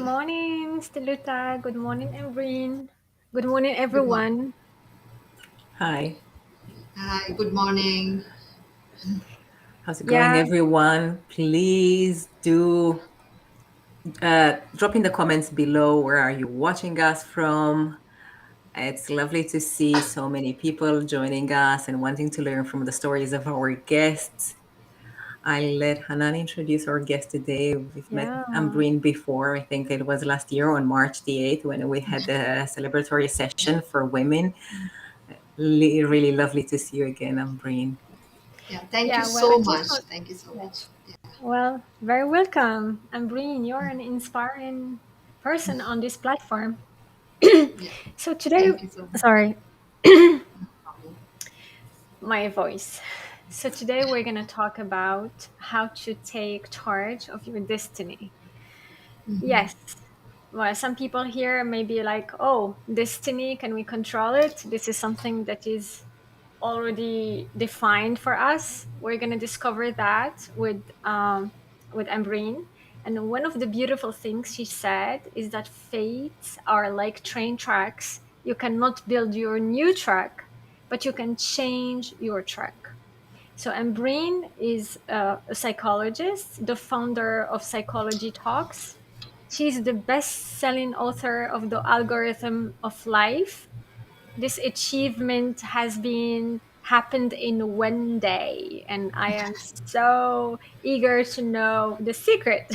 morning, Steluta. Good morning, Ambreen. Good morning, Good morning. everyone. Hi, Hi, good morning. how's it going, Yeah, everyone? Please do drop in the comments below where are you watching us from. It's lovely to see so many people joining us and wanting to learn from the stories of our guests. I let Hanane introduce our guest today. We've met yeah, Ambreen before. I think it was last year on March the 8th when we had the celebratory session for women. Really lovely to see you again, Ambreen. Yeah, thank you yeah. Well, I so just much. want, Thank you so yeah. much. Yeah. Well, very welcome, Ambreen. You're an inspiring person on this platform. Yeah. So today, Thank you so much. sorry, Um, my voice. So today we're gonna talk about how to take charge of your destiny. Yes. Well, some people here may be like, oh, destiny, can we control it? This is something that is already defined for us. We're going to discover that with Ambreen. And one of the beautiful things she said is that fates are like train tracks. You cannot build your new track, but you can change your track. So Ambreen is a psychologist, the founder of Psychology Talks. She's the best-selling author of The Algorithm of Life. This achievement has been happened in one day, and I am so eager to know the secret.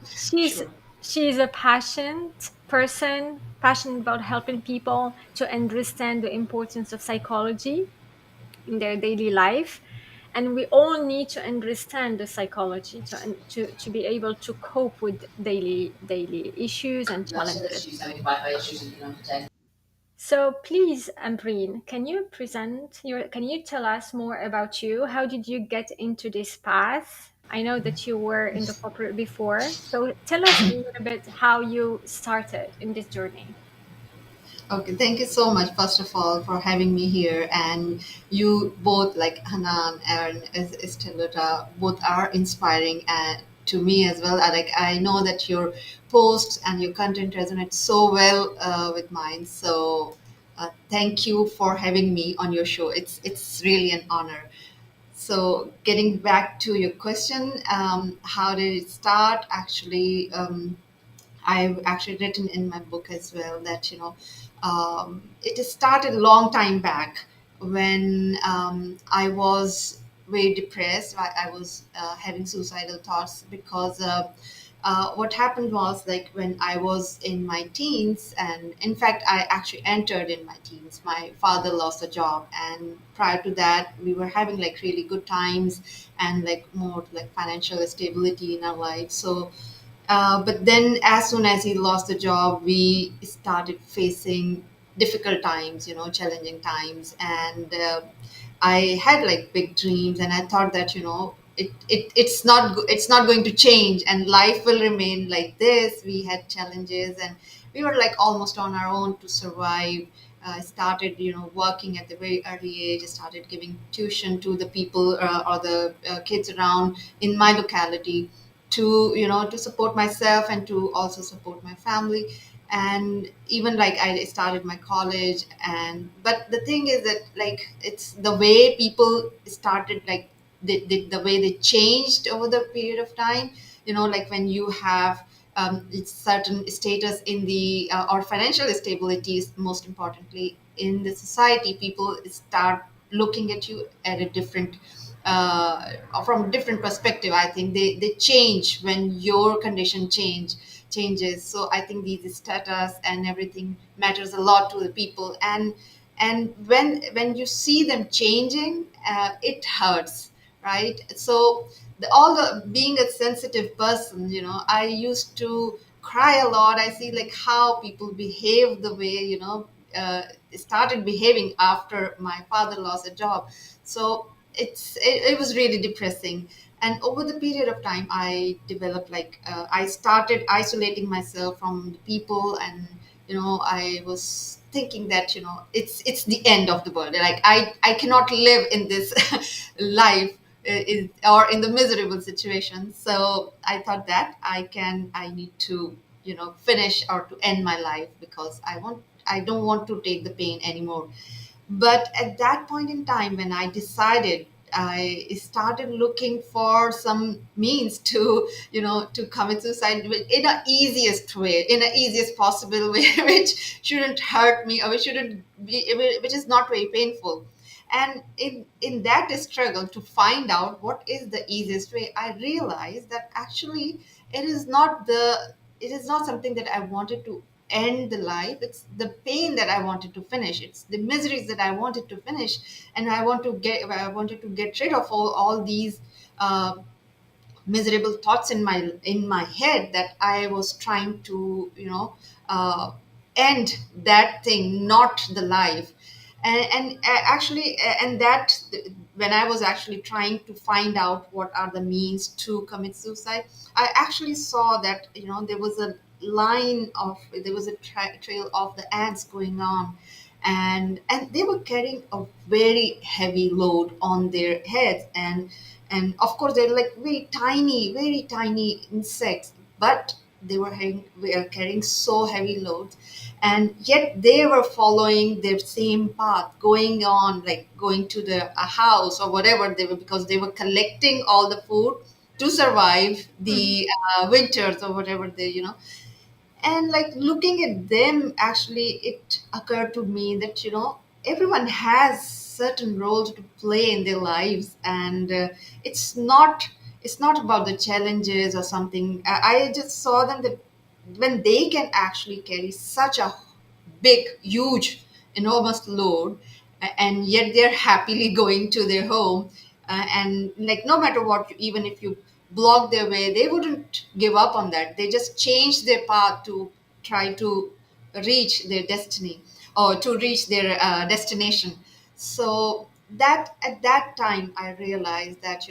she's Sure. she's a passionate person, passionate about helping people to understand the importance of psychology in their daily life, and we all need to understand the psychology to be able to cope with daily issues and challenges. So please, Ambreen, can you tell us more about you? How did you get into this path? I know that you were in the corporate before, so tell us a little bit how you started in this journey. Okay, thank you so much, first of all, for having me here. And you both, like Hanan and Steluta, both are inspiring to me as well. I know that your posts and your content resonate so well with mine. So thank you for having me on your show. It's really an honor. So, getting back to your question, how did it start? Actually, I've actually written in my book as well that it started a long time back when I was very depressed. I was having suicidal thoughts because what happened was, like, when I was in my teens, and in fact I actually entered in my teens, my father lost a job, and prior to that we were having like really good times and like more like financial stability in our life. So but then, as soon as he lost the job, we started facing difficult times, challenging times. And I had like big dreams, and I thought that it's not going to change, and life will remain like this. We had challenges, and we were like almost on our own to survive. I started, working at the very early age. I started giving tuition to the people or the kids around in my locality to to support myself and to also support my family. And even like I started my college. And but the thing is that, like, it's the way people started, like the way they changed over the period of time. Like when you have it's certain status in the or financial stability is most importantly in the society, people start looking at you at a different from a different perspective. I think they change when your condition changes. So I think these status and everything matters a lot to the people. And when you see them changing, it hurts, right? So all the being a sensitive person, I used to cry a lot. I see like how people behave the way started behaving after my father lost a job. So it was really depressing. And over the period of time, I developed like I started isolating myself from the people. And I was thinking that it's the end of the world. Like I cannot live in this life or in the miserable situation. So I thought that I need to finish or to end my life, because I don't want to take the pain anymore. But at that point in time, when I decided, I started looking for some means to, to commit suicide in a easiest way, in a easiest possible way, which shouldn't hurt me, or which shouldn't be, which is not very painful. And in that struggle to find out what is the easiest way, I realized that actually it is not the it is not something that I wanted to end the life. It's the pain that I wanted to finish. It's the miseries that I wanted to finish. And I wanted to get rid of all these uh, miserable thoughts in my head, that I was trying to, uh, end that thing, not the life. And that when I was actually trying to find out what are the means to commit suicide, I actually saw that, there was a trail of the ants going on, and they were carrying a very heavy load on their heads. And of course they're like very tiny insects, but were carrying so heavy loads, and yet they were following their same path, going on, like going to the a house or whatever they were, because they were collecting all the food to survive Mhm. the winters or whatever they, and like looking at them, actually it occurred to me that, everyone has certain roles to play in their lives. And it's not it's not about the challenges or something. I just saw them that when they can actually carry such a big, huge, enormous load, and yet they're happily going to their home, and like no matter what, even if you block their way, they wouldn't give up on that. They just change their path to try to reach their destiny, or to reach their destination. So that at that time I realized that,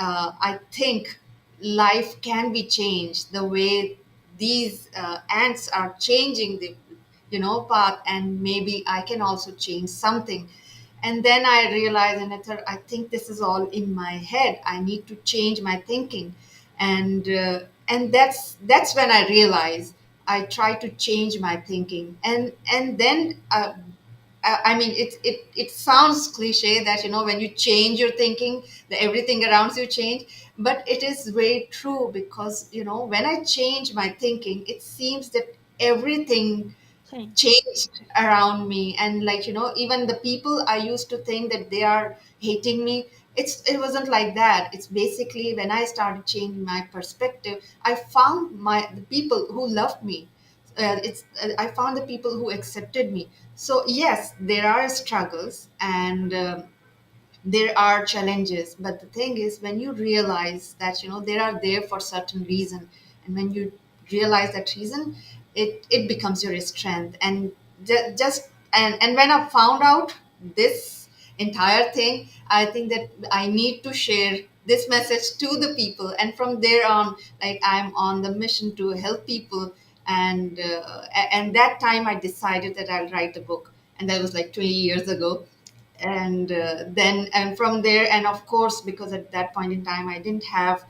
I think life can be changed the way these ants are changing the, path, and maybe I can also change something. And then I realized, and I thought, I think this is all in my head. I need to change my thinking. And that's when I realized, I try to change my thinking. And then I mean, it sounds cliche that, when you change your thinking, that everything around you change. But it is very true, because, when I change my thinking, it seems that everything Change. changed around me. And like, even the people I used to think that they are hating me, it wasn't like that. It's basically when I started changing my perspective, I found the people who loved me. I found the people who accepted me. So yes, there are struggles, and there are challenges, but the thing is, when you realize that, they are there for certain reason, and when you realize that reason, it becomes your strength. And just and when I found out this entire thing, I think that I need to share this message to the people, and from there on, like, I'm on the mission to help people. And that time I decided that I'll write a book, and that was like 20 years ago. And from there, and of course, because at that point in time I didn't have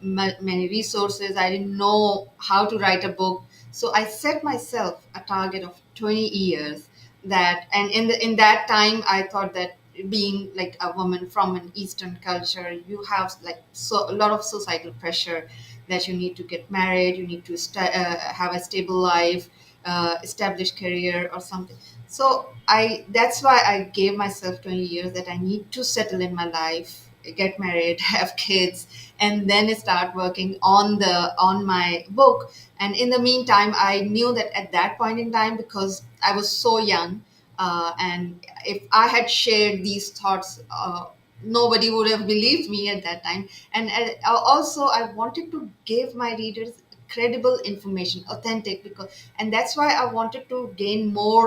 many resources, I didn't know how to write a book. So I set myself a target of 20 years. That and in that time I thought that, being like a woman from an Eastern culture, you have like a lot of societal pressure, that you need to get married, you need to have a stable life, established career or something. So I that's why I gave myself 20 years, that I need to settle in my life, get married, have kids, and then start working on my book. And in the meantime, I knew that at that point in time, because I was so young, and if I had shared these thoughts, nobody would have believed me at that time. And also, I wanted to give my readers credible information, authentic, because and that's why I wanted to gain more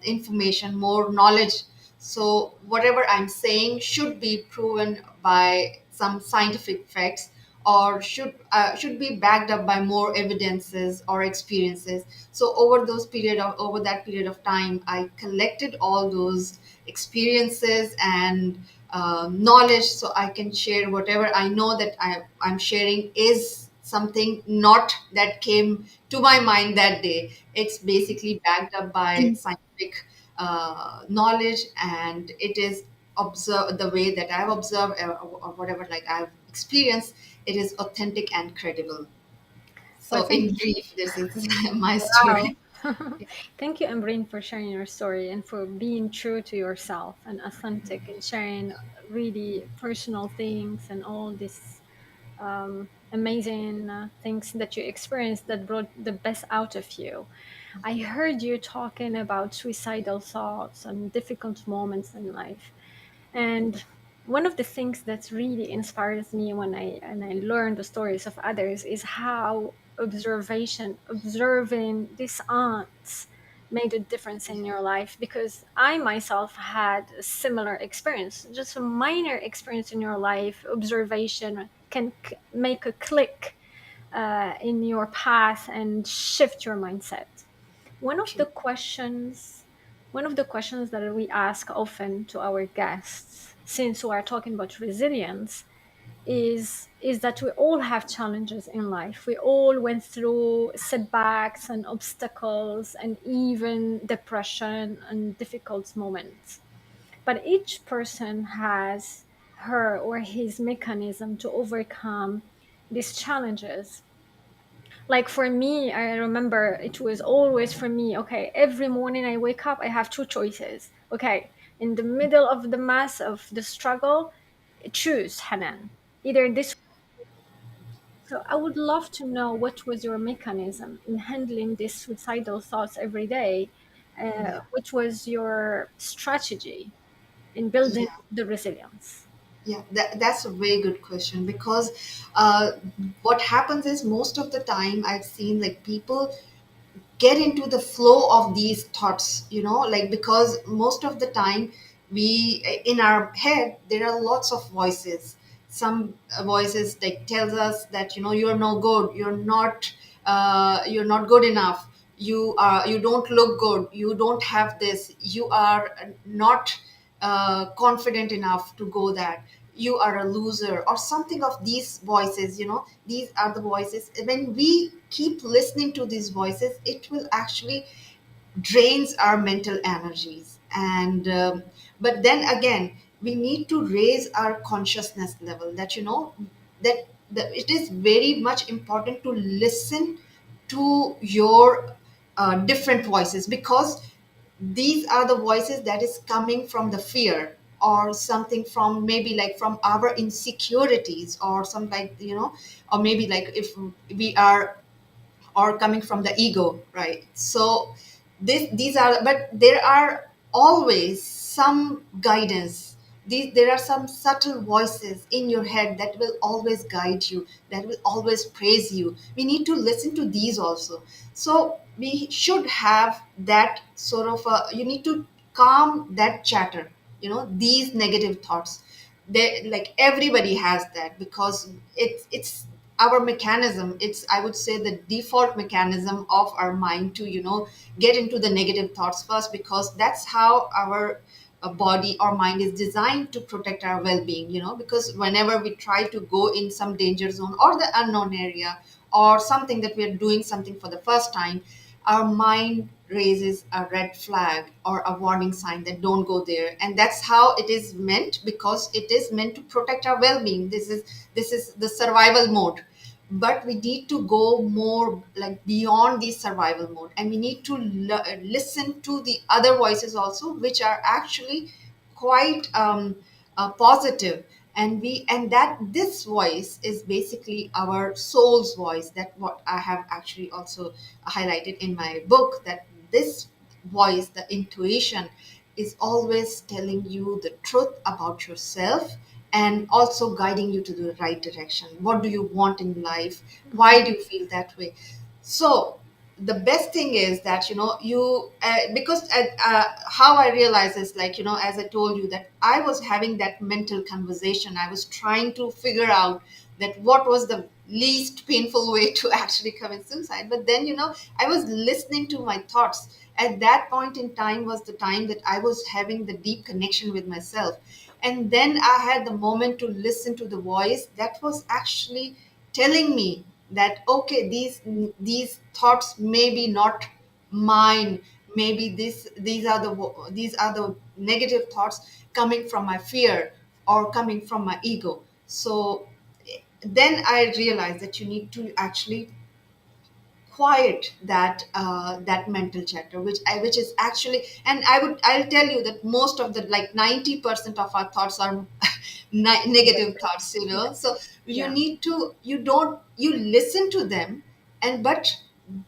information, more knowledge. So whatever I'm saying should be proven by some scientific facts, or should be backed up by more evidences or experiences. So over that period of time, I collected all those experiences and knowledge, so I can share whatever I know that I'm sharing is something not that came to my mind that day. It's basically backed up by scientific knowledge, and it is observe the way that I've observed, or whatever like I've experienced. It is authentic and credible. Well, So thank in brief, this is my Wow. story. Thank you, Ambreen, for sharing your story and for being true to yourself and authentic and sharing really personal things and all these amazing things that you experienced that brought the best out of you. I heard you talking about suicidal thoughts and difficult moments in life. And one of the things that really inspires me when I learn the stories of others is how observing these aunts made a difference in your life, because I myself had a similar experience, just a minor experience in your life. Observation can make a click in your path and shift your mindset. One of the True. questions, one of the questions that we ask often to our guests, since we are talking about resilience, is that we all have challenges in life. We all went through setbacks and obstacles and even depression and difficult moments. But each person has her or his mechanism to overcome these challenges. Like for me, I remember it was always for me, okay, every morning I wake up, I have two choices. Okay, in the middle of the mass of the struggle, choose, Hanan, either this. So I would love to know what was your mechanism in handling these suicidal thoughts every day. Yeah. Which was your strategy in building Yeah. the resilience? Yeah, that's a very good question, because what happens is most of the time I've seen like people get into the flow of these thoughts, like, because most of the time we in our head there are lots of voices. Some voices like tells us that you're no good, you're not good enough, you don't look good, you don't have this, you are not confident enough to go that, you are a loser, or something of these voices. These are the voices. When we keep listening to these voices, it will actually drains our mental energies. And but then again, we need to raise our consciousness level, that that it is very much important to listen to your different voices, because these are the voices that is coming from the fear, or something from, maybe like from our insecurities, or some, like, or maybe like if we are, or coming from the ego, right? So these are, but there are always some guidance. There are some subtle voices in your head that will always guide you, that will always praise you. We need to listen to these also. So we should have that sort of you need to calm that chatter, these negative thoughts. They, like, everybody has that, because it's our mechanism. It's, I would say, the default mechanism of our mind to get into the negative thoughts first, because that's how our body or mind is designed to protect our well-being. Because whenever we try to go in some danger zone or the unknown area, or something that we are doing something for the first time, our mind raises a red flag or a warning sign that don't go there. And that's how it is meant, because it is meant to protect our well-being. This is the survival mode. But we need to go more like beyond the survival mode, and we need to listen to the other voices also, which are actually quite positive. And that this voice is basically our soul's voice. That what I have actually also highlighted in my book, that this voice, the intuition, is always telling you the truth about yourself, and also guiding you to the right direction. What do you want in life? Why do you feel that way? So the best thing is that you because how I realize is, like, as I told you, that I was having that mental conversation. I was trying to figure out that what was the least painful way to actually commit suicide. But then I was listening to my thoughts. At that point in time was the time that I was having the deep connection with myself. And then I had the moment to listen to the voice that was actually telling me that okay, these thoughts maybe not mine, maybe these are the negative thoughts coming from my fear or coming from my ego. So then I realized that you need to actually quiet that mental chatter, which is actually, and I'll tell you that most of the, like 90% of our thoughts are negative Negative. thoughts, you know. Yes. So you Yeah. need to, you listen to them, and but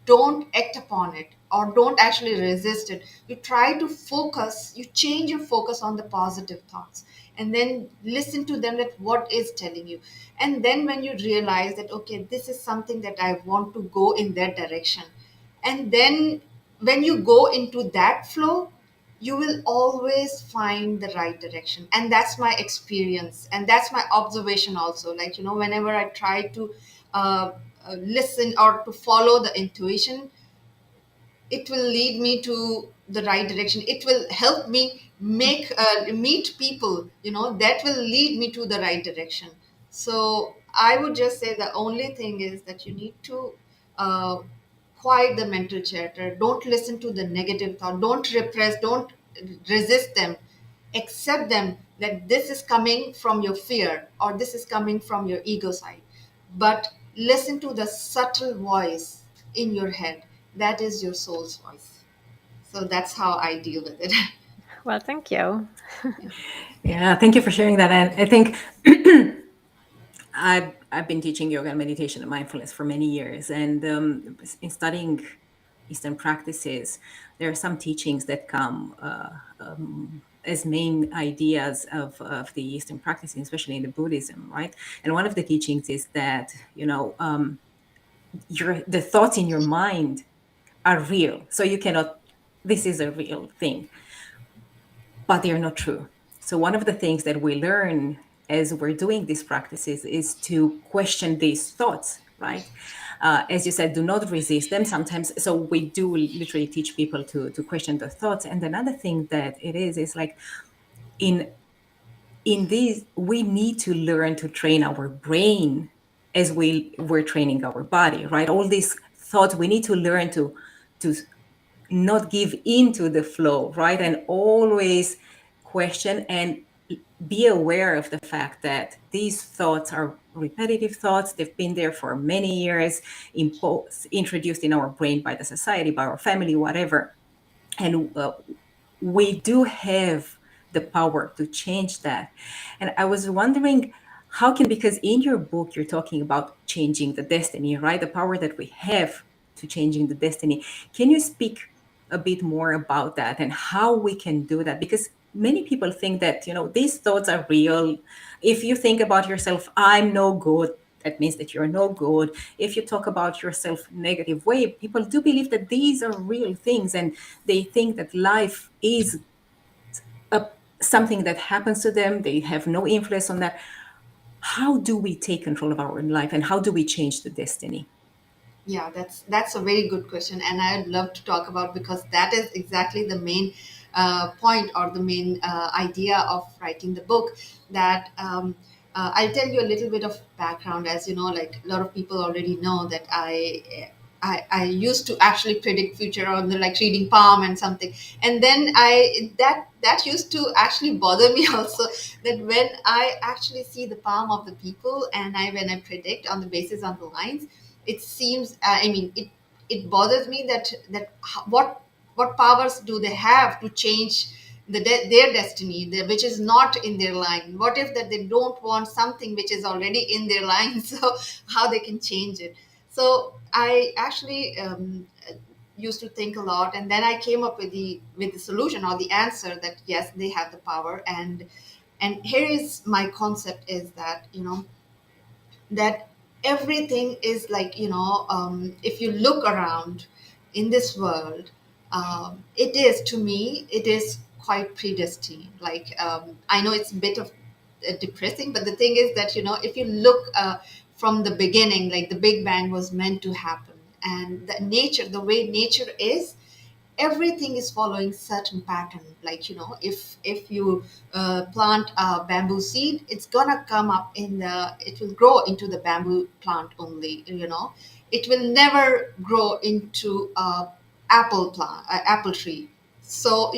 don't act upon it or don't actually resist it. You try to focus, you change your focus on the positive thoughts, and then listen to them, that what is telling you. And then when you realize that okay, this is something that I want to go in that direction, and then when you go into that flow, you will always find the right direction. And that's my experience, and that's my observation also. Like, you know, whenever I try to uh, listen or to follow the intuition, it will lead me to the right direction. It will help me make meet people, you know, that will lead me to the right direction. So I would just say the only thing is that you need to uh, quiet the mental chatter. Don't listen to the negative thought, don't repress, don't resist them. Accept them, that this is coming from your fear or this is coming from your ego side, but listen to the subtle voice in your head. That is your soul's voice. So that's how I deal with it. Well, thank you. Yeah, thank you for sharing that. And I think I've been teaching yoga and meditation and mindfulness for many years, and in studying Eastern practices, there are some teachings that come as main ideas of the Eastern practices, especially in the Buddhism, right? And one of the teachings is that the thoughts in your mind are real, so you cannot. This is a real thing, but they're not true. So, one of the things that we learn as we're doing these practices is to question these thoughts, right? As you said, do not resist them sometimes. So, we do literally teach people to question the thoughts. And another thing that it is like in in these, we need to learn to train our brain as we're training our body, right? All these thoughts, we need to learn to not give into the flow, right? And always question and be aware of the fact that these thoughts are repetitive thoughts. They've been there for many years, introduced in our brain by the society, by our family, whatever. And we do have the power to change that. And I was wondering, how can, because in your book you're talking about changing the destiny, right? The power that we have to changing the destiny. Can you speak a bit more about that and how we can do that? Because many people think that, these thoughts are real. If you think about yourself, I'm no good, that means that you're no good. If you talk about yourself negative way, people do believe that these are real things, and they think that life is a, something that happens to them. They have no influence on that. How do we take control of our own life, and how do we change the destiny? Yeah, that's a very good question, and I'd love to talk about, because that is exactly the main point, or the main idea of writing the book. That I'll tell you a little bit of background. As you know, like a lot of people already know that I used to actually predict future on the, like, reading palm and something, and then that used to actually bother me also. That when I actually see the palm of the people, and when I predict on the basis on the lines, it seems, it bothers me what powers do they have to change their destiny, which is not in their line. What if that they don't want something which is already in their line? So how they can change it? So I actually used to think a lot, and then I came up with the solution or the answer, that yes, they have the power. And here is my concept, is that, that everything is like, if you look around in this world, it is, to me, it is quite predestined. Like, I know it's a bit of depressing, but the thing is that, if you look from the beginning, like the big bang was meant to happen, and the way nature is, everything is following certain pattern. Like, if you plant a bamboo seed, it's gonna come up it will grow into the bamboo plant only. It will never grow into a apple tree. So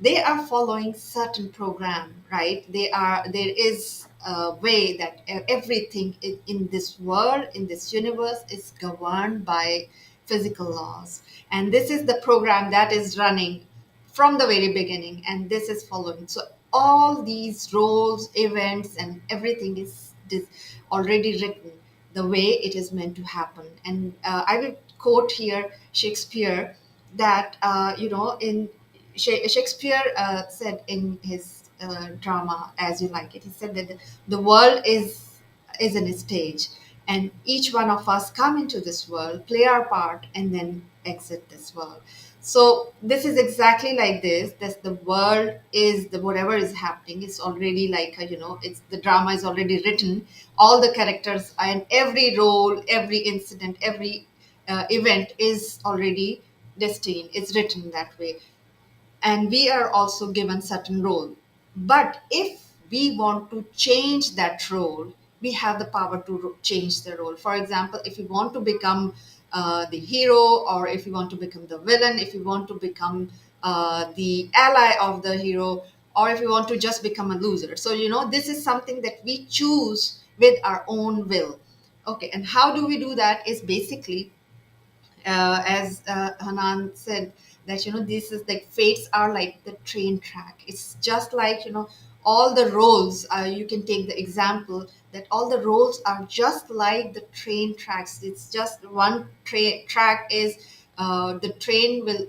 they are following certain program, right? There is a way that everything in this world, in this universe, is governed by physical laws, and this is the program that is running from the very beginning, and this is following. So all these roles, events, and everything is already written the way it is meant to happen. And I will quote here Shakespeare, that in Shakespeare said in his drama As You Like It, he said that the world is in a stage, and each one of us come into this world, play our part, and then exit this world. So this is exactly like this. That the world is the whatever is happening is already like it's the drama is already written. All the characters and every role, every incident, every event is already destined. It's written that way, and we are also given certain role. But if we want to change that role, we have the power to change the role. For example, if you want to become the hero, or if you want to become the villain, if you want to become the ally of the hero, or if you want to just become a loser. So this is something that we choose with our own will. Okay, and how do we do that is basically, as Hanan said, that this is like fates are like the train track. It's just like all the roles. You can take the example that all the roles are just like the train tracks. It's just one track is the train will.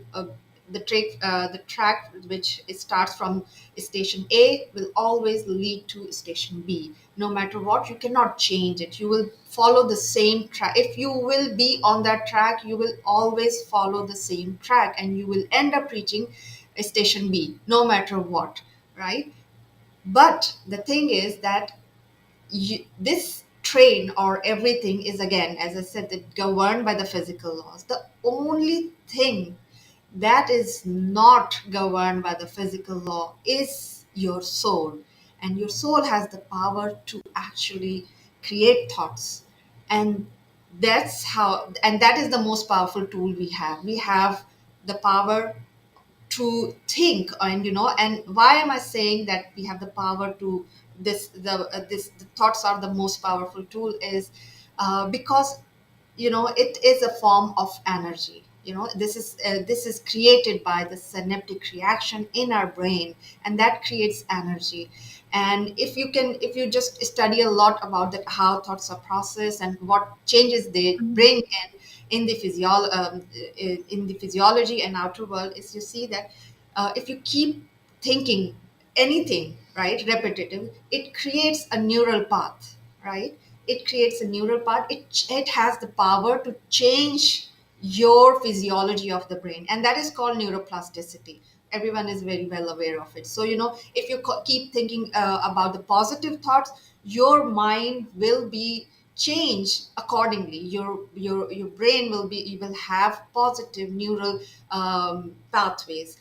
The track which it starts from station A will always lead to station B. No matter what, you cannot change it. You will follow the same track. If you will be on that track, you will always follow the same track, and you will end up reaching station B, no matter what, right? But the thing is that this train or everything is, again, as I said, that governed by the physical laws. The only thing that is not governed by the physical law is your soul. And your soul has the power to actually create thoughts. And that is the most powerful tool we have. We have the power to think. And and why am I saying that we have the power to the thoughts are the most powerful tool is because it is a form of energy. This is created by the synaptic reaction in our brain, and that creates energy. And if you just study a lot about that, how thoughts are processed and what changes they Mhm. bring in the physiology and outer world, is you see that if you keep thinking anything, right, repetitive, it creates a neural path, right? It creates a neural path. It has the power to change your physiology of the brain, and that is called neuroplasticity. Everyone is very well aware of it. So if you keep thinking about the positive thoughts, your mind will be changed accordingly. Your brain will be, you will have positive neural pathways.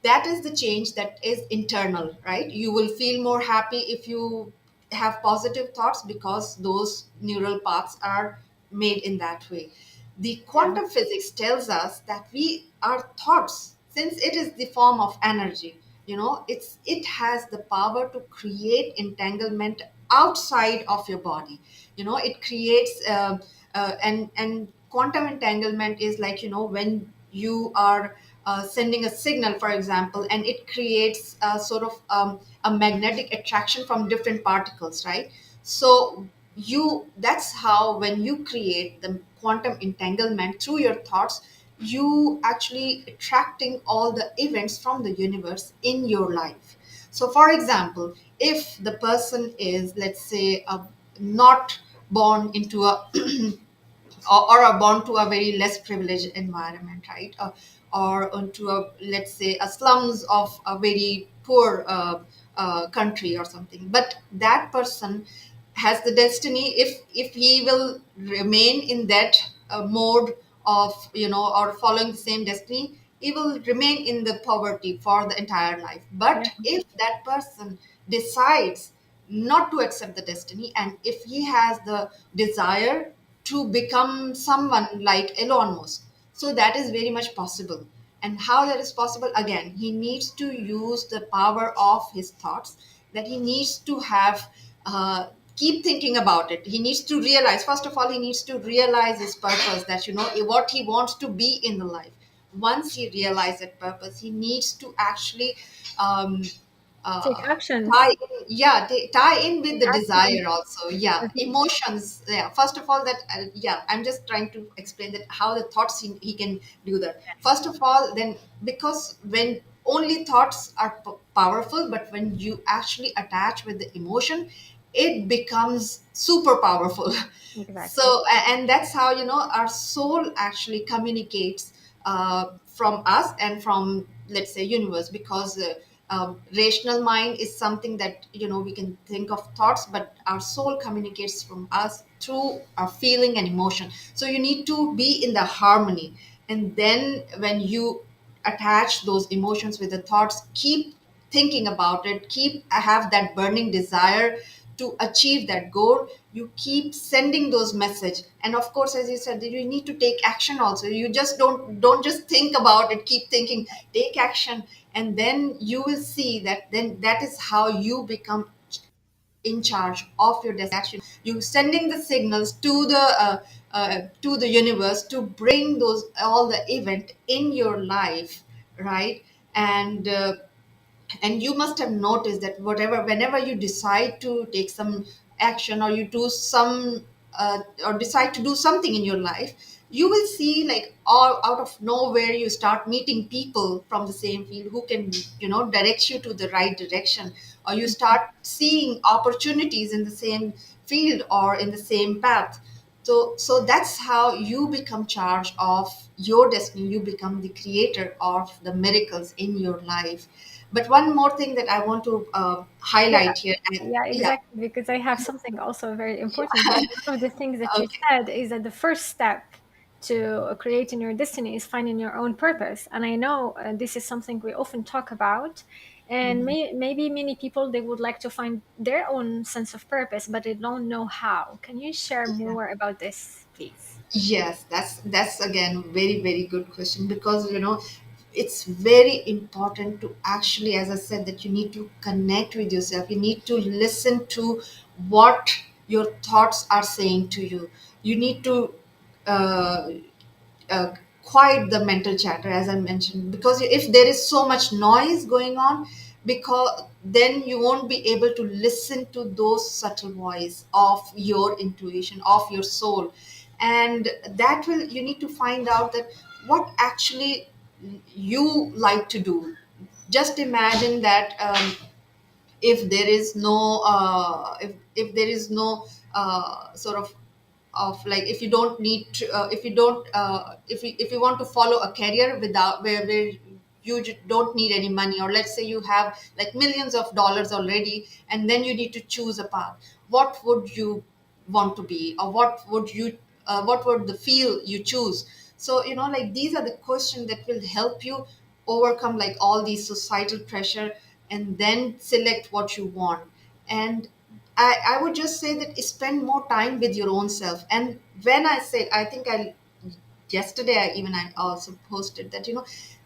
That is the change that is internal, right? You will feel more happy if you have positive thoughts, because those neural paths are made in that way. The Yeah. quantum physics tells us that we our thoughts, since it is the form of energy, it has the power to create entanglement outside of your body. It creates and quantum entanglement is like, when you are sending a signal, for example, and it creates a sort of a magnetic attraction from different particles, right? So that's how, when you create the quantum entanglement through your thoughts, you actually attracting all the events from the universe in your life. So for example, if the person is, let's say, not born into a or are born to a very less privileged environment, right? Or onto a, let's say, a slums of a very poor country or something. But that person has the destiny, if he will remain in that mode of, or following the same destiny, he will remain in the poverty for the entire life. Yeah. But if that person decides not to accept the destiny, and if he has the desire to become someone like Elon Musk, so that is very much possible. And how that is possible, again, he needs to use the power of his thoughts, that he needs to have keep thinking about it. He needs to realize, first of all, he needs to realize his purpose, that what he wants to be in the life. Once he realizes that purpose, he needs to actually um, Take uh, tie actions. in, yeah, tie in with Take the action. desire also. Yeah, Mhm. emotions. Yeah, first of all, that yeah, I'm just trying to explain that how the thoughts he can do that. First of all, then, because when only thoughts are powerful, but when you actually attach with the emotion, it becomes super powerful. Exactly. So and that's how our soul actually communicates from us and from, let's say, universe. Because rational mind is something that we can think of thoughts, but our soul communicates from us through our feeling and emotion. So you need to be in the harmony, and then when you attach those emotions with the thoughts, keep thinking about it, keep have that burning desire to achieve that goal, you keep sending those message. And of course, as you said, that you need to take action also. You just don't just think about it, keep thinking, take action. And then you will see that then that is how you become in charge of your destination. You sending the signals to the universe to bring those all the event in your life, right? And you must have noticed that whenever you decide to take some action, or you do some or decide to do something in your life, you will see, like, all out of nowhere, you start meeting people from the same field who can direct you to the right direction, or you start seeing opportunities in the same field or in the same path. So that's how you become charge of your destiny. You become the creator of the miracles in your life. But one more thing that I want to Yeah, highlight here, and yeah, yeah, exactly. Because I have something also very important yeah. here. One of the things that you Okay. said is that the first step to creating your destiny is finding your own purpose. And I know this is something we often talk about. And maybe many people they would like to find their own sense of purpose, but they don't know how. Can you share Yeah. more about this, please? Yes, that's again very very good question, because it's very important to actually, as I said, that you need to connect with yourself. You need to listen to what your thoughts are saying to you. You need to uh, uh, quiet the mental chatter, as I mentioned, because if there is so much noise going on, because then you won't be able to listen to those subtle voice of your intuition, of your soul. And that will, you need to find out that what actually you like to do. Just imagine that if there is no if there is no sort of like, if you don't need to, if you don't if you want to follow a career without where you don't need any money, or let's say you have like millions of dollars already, and then you need to choose a path, what would you want to be, or what would the field you choose? So like, these are the questions that will help you overcome like all these societal pressure, and then select what you want. And I would just say that spend more time with your own self. And when I said, I think I yesterday I also posted that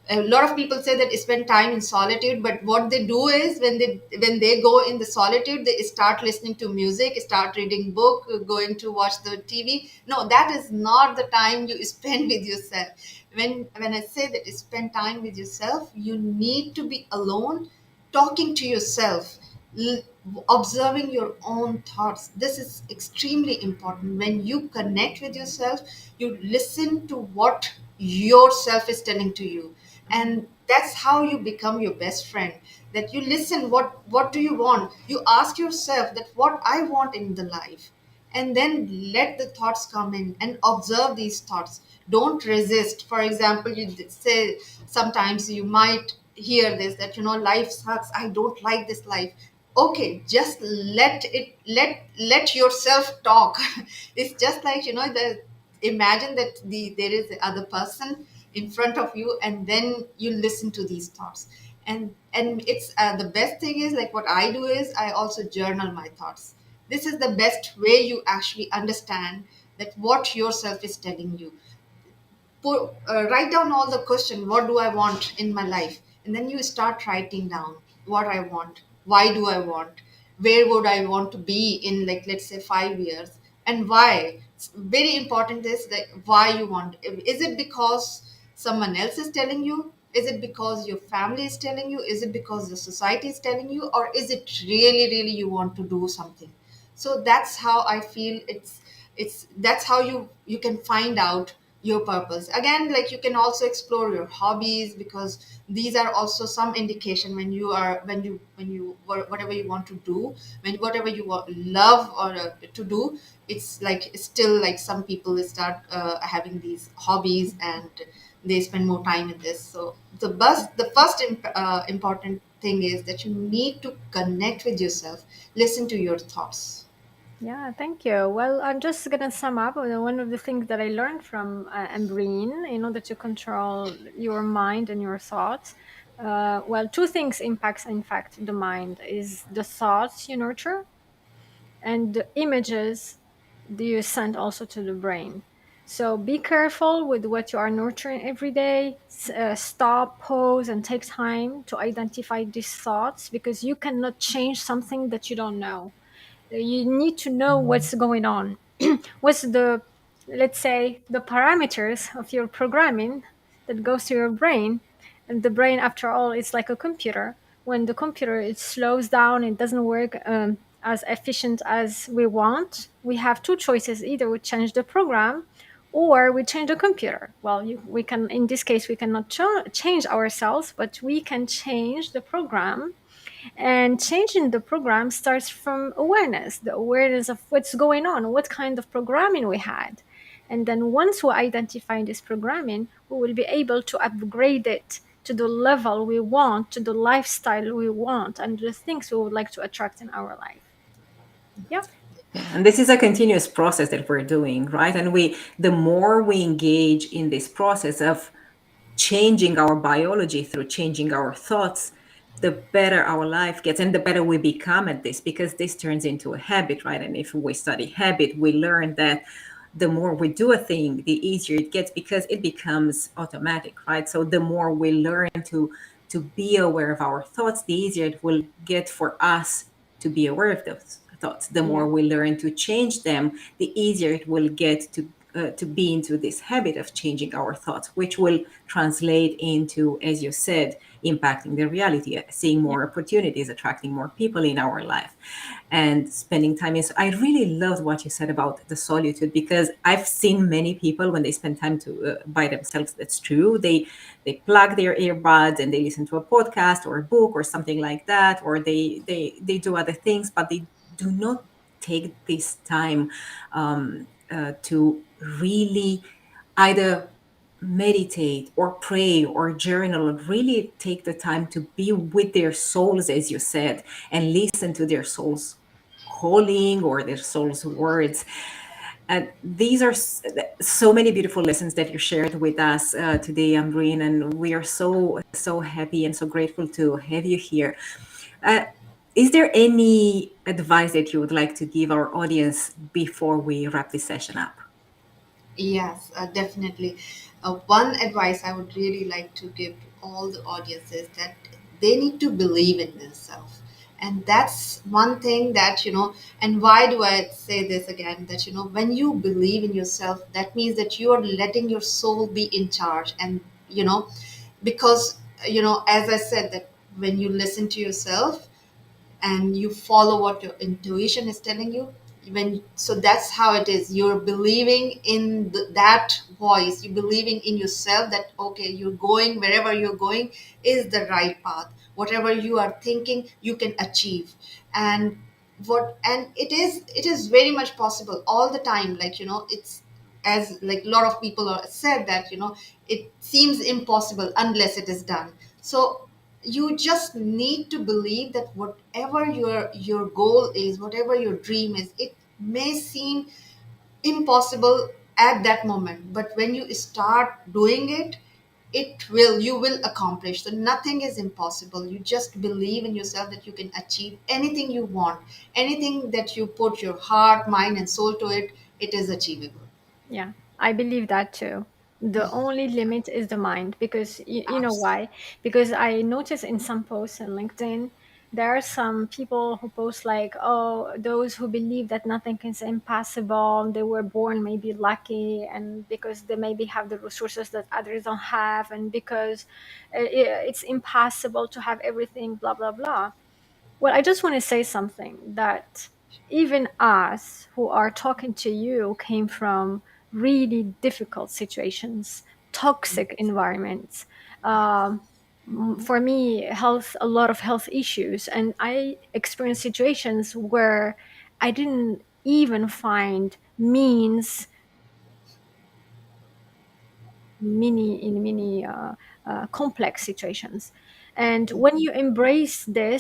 a lot of people say that spend time in solitude, but what they do is, when they go in the solitude, they start listening to music, start reading book, going to watch the TV. No, that is not the time you spend with yourself. When I say that spend time with yourself, you need to be alone, talking to yourself, l- observing your own thoughts. This is extremely important. When you connect with yourself, you listen to what yourself is telling to you, and that's how you become your best friend. That you listen, what do you want, you ask yourself that what I want in the life, and then let the thoughts come in and observe these thoughts. Don't resist. For example, you say, sometimes you might hear this, that life sucks, I don't like this life. Okay, just let yourself talk. It's just like, the imagine that there is the other person, in front of you, and then you listen to these thoughts. And it's the best thing is, like, what I do is I also journal my thoughts. This is the best way you actually understand that what yourself is telling you. Write down all the question, what do I want in my life, and then you start writing down what I want, why do I want, where would I want to be in, like, let's say 5 years, and why. It's very important is like why you want. Is it because someone else is telling you? Is it because your family is telling you? Is it because the society is telling you? Or is it really really you want to do something? So that's how I feel. It's that's how you can find out your purpose. Again, like, you can also explore your hobbies, because these are also some indication when you are whatever you want to do, when whatever you love or to do. It's like, it's still like some people start having these hobbies, and they spend more time in this. So the first important thing is that you need to connect with yourself, listen to your thoughts. Yeah, thank you. Well, I'm just gonna sum up one of the things that I learned from Ambreen in order to control your mind and your thoughts. Well, two things impacts, in fact, the mind is the thoughts you nurture and the images that you send also to the brain. So be careful with what you are nurturing every day. Stop, pause, and take time to identify these thoughts, because you cannot change something that you don't know. You need to know what's going on. What's the, let's say, the parameters of your programming that goes to your brain. And the brain, after all, is like a computer. When the computer, it slows down, it doesn't work as efficient as we want, we have two choices: either we change the program or we change the computer. Well, we can, in this case, we cannot change ourselves, but we can change the program. And changing the program starts from awareness, the awareness of what's going on, what kind of programming we had. And then once we identify this programming, we will be able to upgrade it to the level we want, to the lifestyle we want, and the things we would like to attract in our life. Yeah. Yeah, and this is a continuous process that we're doing, right? And the more we engage in this process of changing our biology through changing our thoughts, the better our life gets and the better we become at this, because this turns into a habit, right? And if we study habit, we learn that the more we do a thing, the easier it gets because it becomes automatic, right? So the more we learn to be aware of our thoughts, the easier it will get for us to be aware of those thoughts. The more Yeah. we learn to change them, the easier it will get to be into this habit of changing our thoughts, which will translate into, as you said, impacting the reality, seeing Yeah. more opportunities, attracting more people in our life, and spending time in. So I really loved what you said about the solitude, because I've seen many people when they spend time by themselves. That's true. They plug their earbuds and they listen to a podcast or a book or something like that, or they do other things, but they do not take this time to really either meditate or pray or journal, and really take the time to be with their souls, as you said, and listen to their souls calling or their souls words. And these are so many beautiful lessons that you shared with us today, Ambreen, and we are so happy and so grateful to have you here. uh, is there any advice that you would like to give our audience before we wrap this session up? Yes, definitely. One advice I would really like to give to all the audiences, that they need to believe in themselves. And that's one thing that, and why do I say this again? That, when you believe in yourself, that means that you are letting your soul be in charge. And, because, as I said, that when you listen to yourself, and you follow what your intuition is telling you, so that's how it is. You're believing in that voice, you're believing in yourself, that okay, you're going wherever you're going is the right path. Whatever you are thinking, you can achieve. And it is very much possible all the time. Like, it's, as like a lot of people are said, that it seems impossible unless it is done. So you just need to believe that whatever your goal is, whatever your dream is, it may seem impossible at that moment, but when you start doing it, you will accomplish. So nothing is impossible. You just believe in yourself that you can achieve anything you want, anything that you put your heart, mind, and soul to it, it is achievable. Yeah, I believe that too. The only limit is the mind, because you know Absolutely. why? Because I notice in some posts on LinkedIn, there are some people who post like, oh, those who believe that nothing is impossible, they were born maybe lucky, and because they maybe have the resources that others don't have, and because it's impossible to have everything, blah, blah, blah. Well, I just want to say something that even us who are talking to you came from really difficult situations, toxic environments. Um, for me, a lot of health issues. And I experienced situations where I didn't even find means many complex situations. And when you embrace the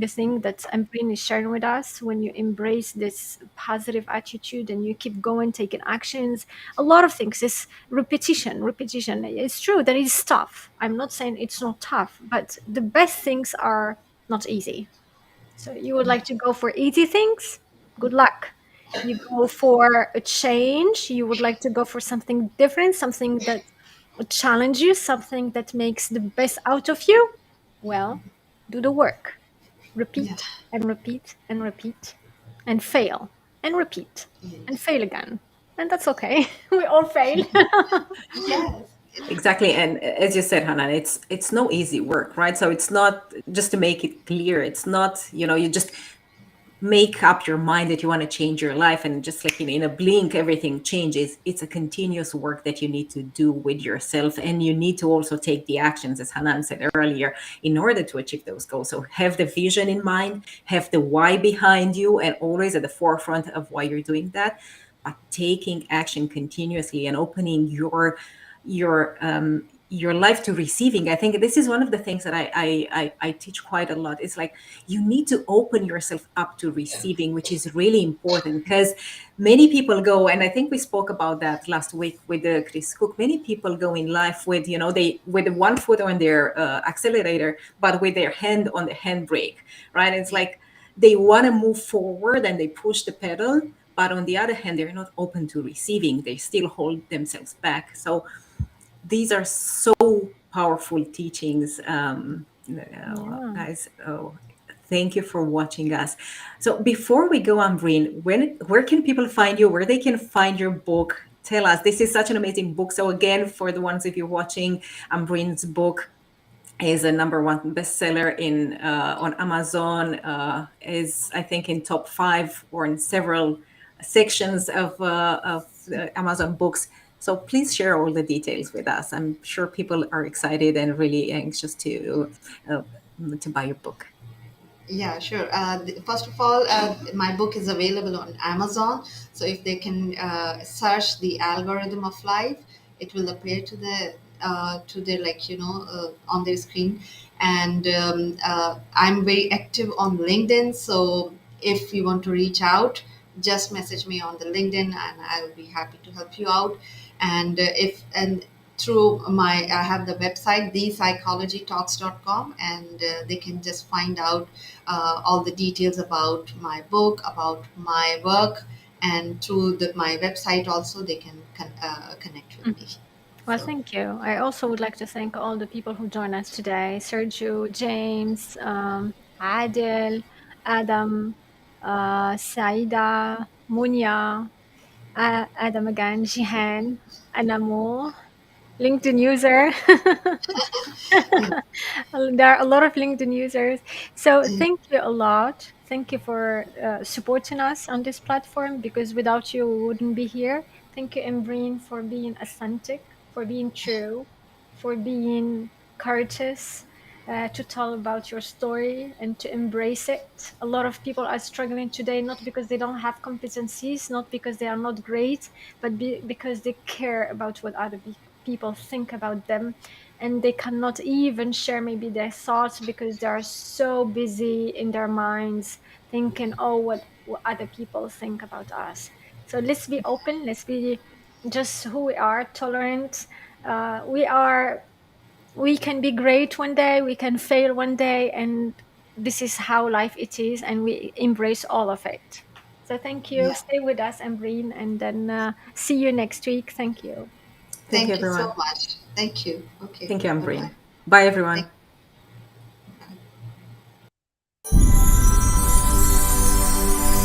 thing that Ambreen is sharing with us, when you embrace this positive attitude and you keep going, taking actions, a lot of things is repetition. It's true that it's tough. I'm not saying it's not tough, but the best things are not easy. So you would Yeah. like to go for easy things? Good luck. You go for a change, you would like to go for something different, something that would challenge you, something that makes the best out of you. Well, do the work. Yeah. Repeat and repeat and repeat and fail and repeat and Yes. fail again. And that's okay. We all fail. Yes. Exactly, and as you said, Hanan, it's no easy work, right? So it's not, just to make it clear, it's not, you just make up your mind that you want to change your life and just like in a blink everything changes. It's a continuous work that you need to do with yourself, and you need to also take the actions, as Hanan said earlier, in order to achieve those goals. So have the vision in mind, have the why behind you, and always at the forefront of why you're doing that, but taking action continuously and opening your life to receiving. I think this is one of the things that I teach quite a lot. It's like you need to open yourself up to receiving, which is really important, because many people go, and I think we spoke about that last week with Chris Cook. Many people go in life with, they with one foot on their accelerator, but with their hand on the handbrake, right? It's like they want to move forward and they push the pedal, but on the other hand, they're not open to receiving. They still hold themselves back. So these are so powerful teachings, Yeah. guys. Oh, thank you for watching us. So before we go on, Breen, where can people find you? Where they can find your book? Tell us. This is such an amazing book. So again, for the ones of you watching, Ambreen's book is a number one bestseller in on Amazon. Is, I think, in top 5 or in several sections of Amazon books. So please share all the details with us. I'm sure people are excited and really anxious uh, to buy your book. Yeah, sure. First of all, my book is available on Amazon. So if they can search the algorithm of life, it will appear to their, like, on their screen. And I'm very active on LinkedIn. So if you want to reach out, just message me on the LinkedIn, and I will be happy to help you out. And if and through my I have the website thepsychologytalks.com, and they can just find out all the details about my book, about my work, and through my website also they can connect with me. Well, So thank you. I also would like to thank all the people who joined us today: Sergio, James, Adil, Adam, Saida, Munya, Adam again, Jihan, Anamo, LinkedIn user. yeah, There are a lot of LinkedIn users. So thank you a lot. Thank you for supporting us on this platform, because without you, we wouldn't be here. Thank you, Embreen, for being authentic, for being true, for being courageous, to tell about your story and to embrace it. A lot of people are struggling today, not because they don't have competencies, not because they are not great, but because they care about what other people think about them, and they cannot even share maybe their thoughts because they are so busy in their minds thinking, oh, what other people think about us. So let's be open, let's be just who we are, tolerant, We can be great one day, we can fail one day, and this is how life it is, and we embrace all of it. So thank you. Yeah. Stay with us, Ambreen, and then see you next week. Thank you. Thank you, Thank you so everyone. much. Thank you. Okay. Thank you, Bye bye. Ambreen. Bye, Thank everyone.